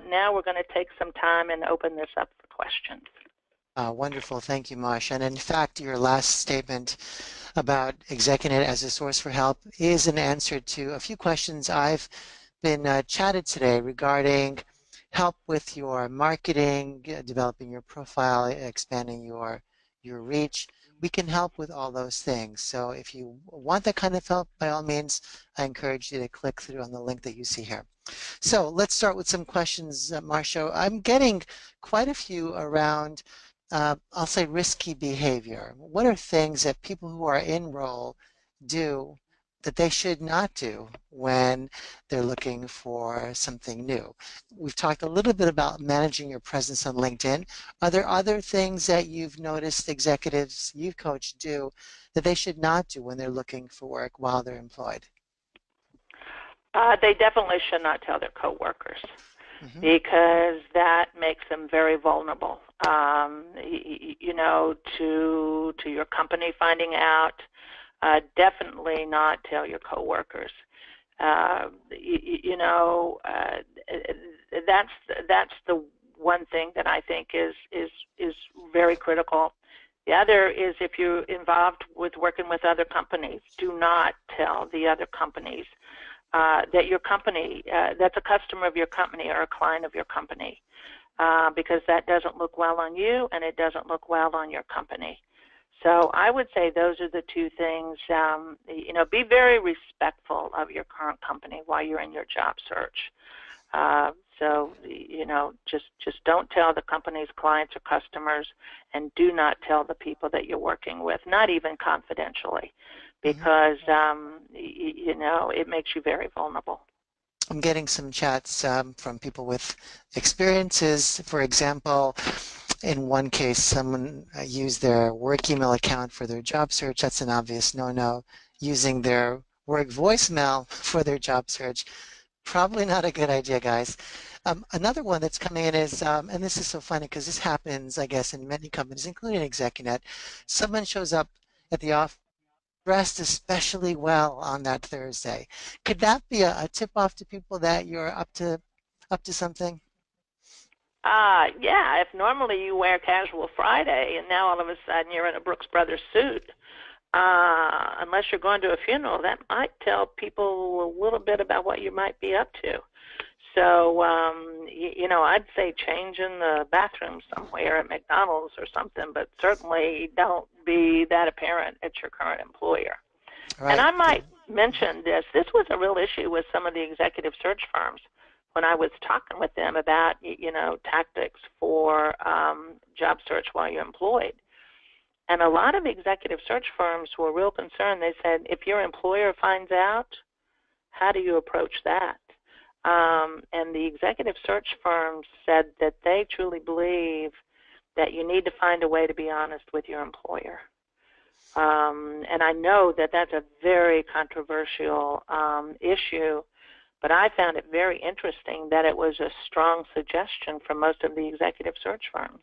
now we're going to take some time and open this up for questions. Wonderful. Thank you, Marcia. And in fact, your last statement about Execunet as a source for help is an answer to a few questions I've been chatted today regarding help with your marketing, developing your profile, expanding your reach. We can help with all those things. So if you want that kind of help, by all means, I encourage you to click through on the link that you see here. So let's start with some questions, Marcia. I'm getting quite a few around I'll say risky behavior. What are things that people who are in role do that they should not do when they're looking for something new? We've talked a little bit about managing your presence on LinkedIn. Are there other things that you've noticed executives you've coached do that they should not do when they're looking for work while they're employed? They definitely should not tell their coworkers. Because that makes them very vulnerable, you know, to your company finding out. Definitely not tell your coworkers. You know, that's the one thing that I think is very critical. The other is if you're involved with working with other companies, do not tell the other companies that your company, that's a customer of your company or a client of your company, because that doesn't look well on you and it doesn't look well on your company. So I would say those are the two things. You know, be very respectful of your current company while you're in your job search. So, you know, just don't tell the company's clients or customers, and do not tell the people that you're working with, not even confidentially, because, you know, it makes you very vulnerable. I'm getting some chats from people with experiences. For example, in one case, someone used their work email account for their job search. That's an obvious no-no. Using their work voicemail for their job search, probably not a good idea, guys. Another one that's coming in is, and this is so funny because this happens, I guess, in many companies, including Execunet. Someone shows up at the office dressed especially well on that Thursday. Could that be a tip-off to people that you're up to something? Yeah, if normally you wear casual Friday and now all of a sudden you're in a Brooks Brothers suit, unless you're going to a funeral, that might tell people a little bit about what you might be up to. So, you know, I'd say change in the bathroom somewhere at McDonald's or something, but certainly don't be that apparent at your current employer. Right. And I might mention this. This was a real issue with some of the executive search firms when I was talking with them about, you know, tactics for job search while you're employed. And a lot of executive search firms were real concerned. They said, if your employer finds out, how do you approach that? And the executive search firms said that they truly believe that you need to find a way to be honest with your employer. And I know that that's a very controversial issue, but I found it very interesting that it was a strong suggestion from most of the executive search firms.